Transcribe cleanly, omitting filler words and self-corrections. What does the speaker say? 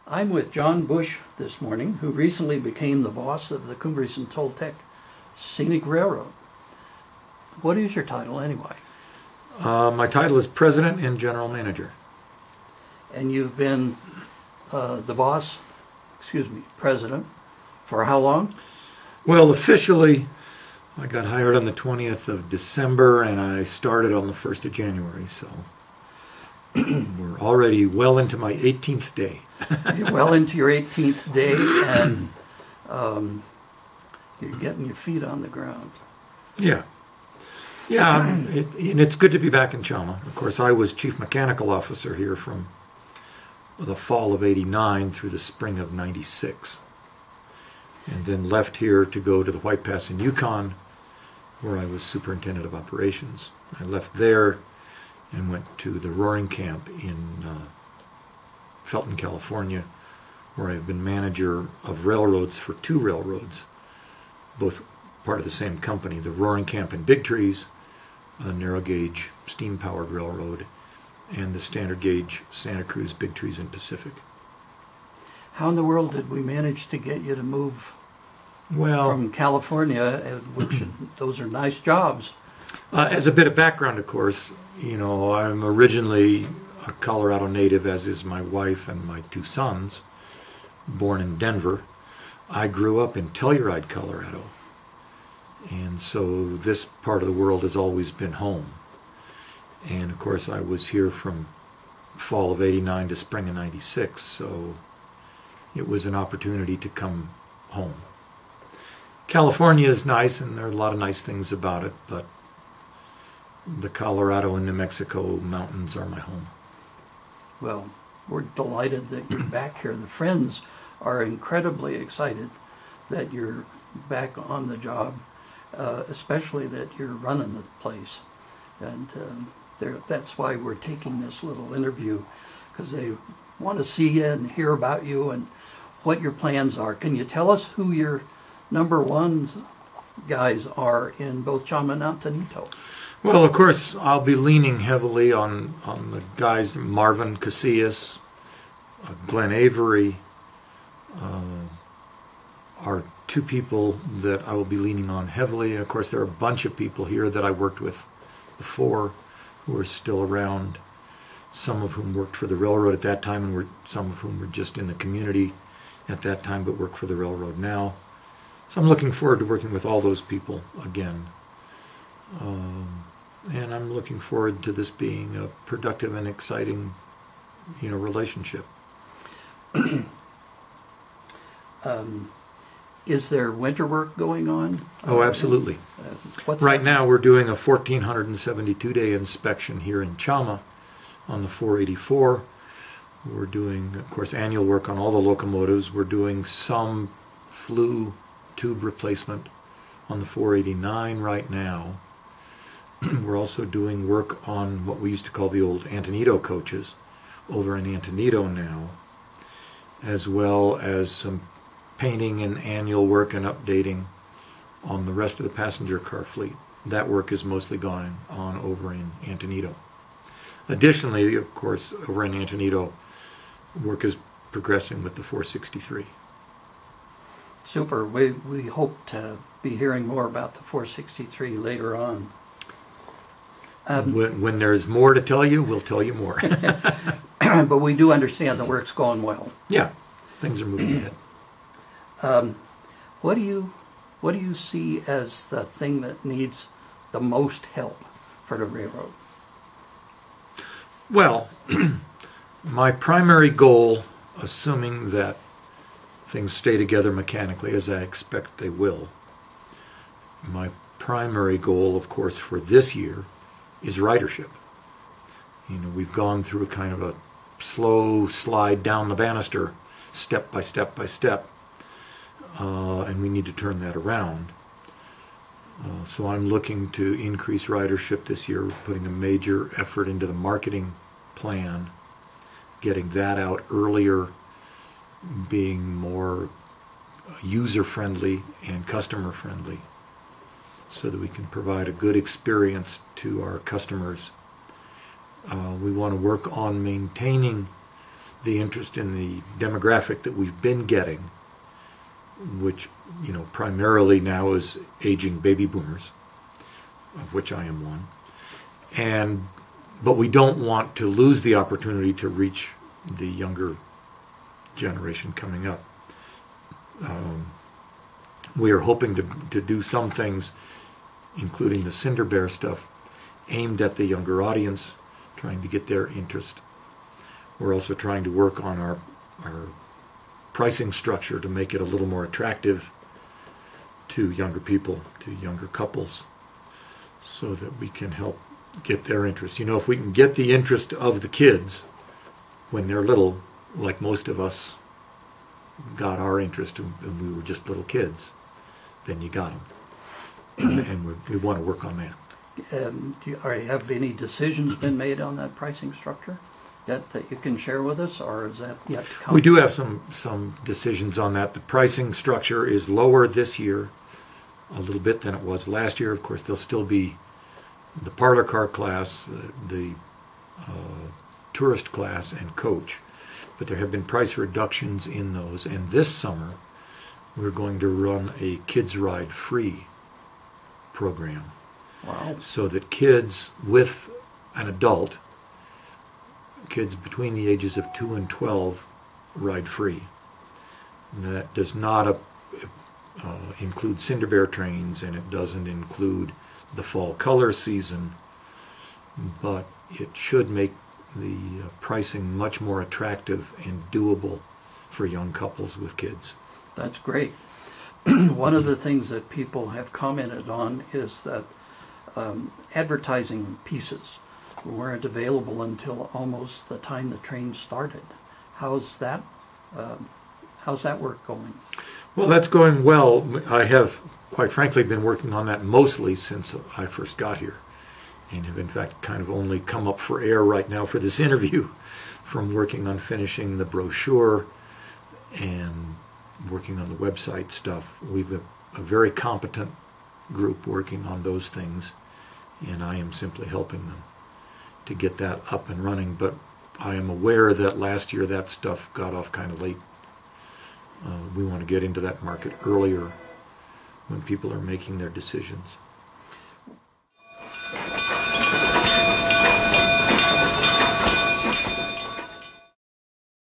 I'm with John Bush this morning, who recently became the boss of the Cumbres and Toltec Scenic Railroad. What is your title anyway? My title is President and General Manager. And you've been President, for how long? Well, officially, I got hired on the 20th of December and I started on the 1st of January, so we're already well into my 18th day. You're well into your 18th day, and you're getting your feet on the ground. Yeah. Yeah, and it's good to be back in Chama. Of course, I was Chief Mechanical Officer here from the fall of '89 through the spring of '96. And then left here to go to the White Pass in Yukon, where I was Superintendent of Operations. I left there and went to the Roaring Camp in Felton, California, where I've been manager of railroads for 2 railroads, both part of the same company, the Roaring Camp in Big Trees, a narrow gauge steam-powered railroad, and the standard gauge Santa Cruz, Big Trees, and Pacific. How in the world did we manage to get you to move from California, which those are nice jobs? As a bit of background, of course, you know, I'm originally a Colorado native, as is my wife and my 2 sons, born in Denver. I grew up in Telluride, Colorado, and so this part of the world has always been home. And of course, I was here from fall of '89 to spring of '96, so it was an opportunity to come home. California is nice, and there are a lot of nice things about it, but the Colorado and New Mexico mountains are my home. Well, we're delighted that you're back here. The friends are incredibly excited that you're back on the job, especially that you're running the place. And that's why we're taking this little interview, because they want to see you and hear about you and what your plans are. Can you tell us who your number 1 guys are in both Chama and Antonito? Well, of course, I'll be leaning heavily on the guys, Marvin Casillas, Glenn Avery, are 2 people that I will be leaning on heavily. And of course, there are a bunch of people here that I worked with before who are still around, some of whom worked for the railroad at that time, and some of whom were just in the community at that time but work for the railroad now. So I'm looking forward to working with all those people again. And I'm looking forward to this being a productive and exciting, relationship. Is there winter work going on? Oh, absolutely. Right now we're doing a 1,472-day inspection here in Chama on the 484. We're doing, of course, annual work on all the locomotives. We're doing some flue tube replacement on the 489 right now. We're also doing work on what we used to call the old Antonito coaches over in Antonito now, as well as some painting and annual work and updating on the rest of the passenger car fleet. That work is mostly going on over in Antonito. Additionally, of course, over in Antonito, work is progressing with the 463. Super. We hope to be hearing more about the 463 later on. When there's more to tell you, we'll tell you more. But we do understand the work's going well. Yeah, things are moving ahead. What do you see as the thing that needs the most help for the railroad? Well, my primary goal, assuming that things stay together mechanically, as I expect they will, my primary goal, of course, for this year is ridership. We've gone through kind of a slow slide down the banister, step by step by step, and we need to turn that around. So I'm looking to increase ridership this year, putting a major effort into the marketing plan, getting that out earlier, being more user-friendly and customer-friendly, so that we can provide a good experience to our customers. We want to work on maintaining the interest in the demographic that we've been getting, which, primarily now is aging baby boomers, of which I am one. But we don't want to lose the opportunity to reach the younger generation coming up. We are hoping to do some things, including the Cinder Bear stuff, aimed at the younger audience, trying to get their interest. We're also trying to work on our pricing structure to make it a little more attractive to younger people, to younger couples, so that we can help get their interest. If we can get the interest of the kids when they're little, like most of us got our interest when we were just little kids, then you got them. And we want to work on that. Have any decisions been made on that pricing structure that you can share with us, or is that yet to come? We do have some decisions on that. The pricing structure is lower this year a little bit than it was last year. Of course, there'll still be the parlor car class, the tourist class, and coach. But there have been price reductions in those. And this summer, we're going to run a Kids Ride Free program. Wow. So that kids with an adult, kids between the ages of 2 and 12, ride free. And that does not include Cinder Bear trains, and it doesn't include the fall color season, but it should make the pricing much more attractive and doable for young couples with kids. That's great. One of the things that people have commented on is that advertising pieces weren't available until almost the time the train started. How's that work going? Well, that's going well. I have, quite frankly, been working on that mostly since I first got here, and have in fact kind of only come up for air right now for this interview from working on finishing the brochure and working on the website stuff. We've a very competent group working on those things, and I am simply helping them to get that up and running. But I am aware that last year that stuff got off kind of late. We want to get into that market earlier when people are making their decisions.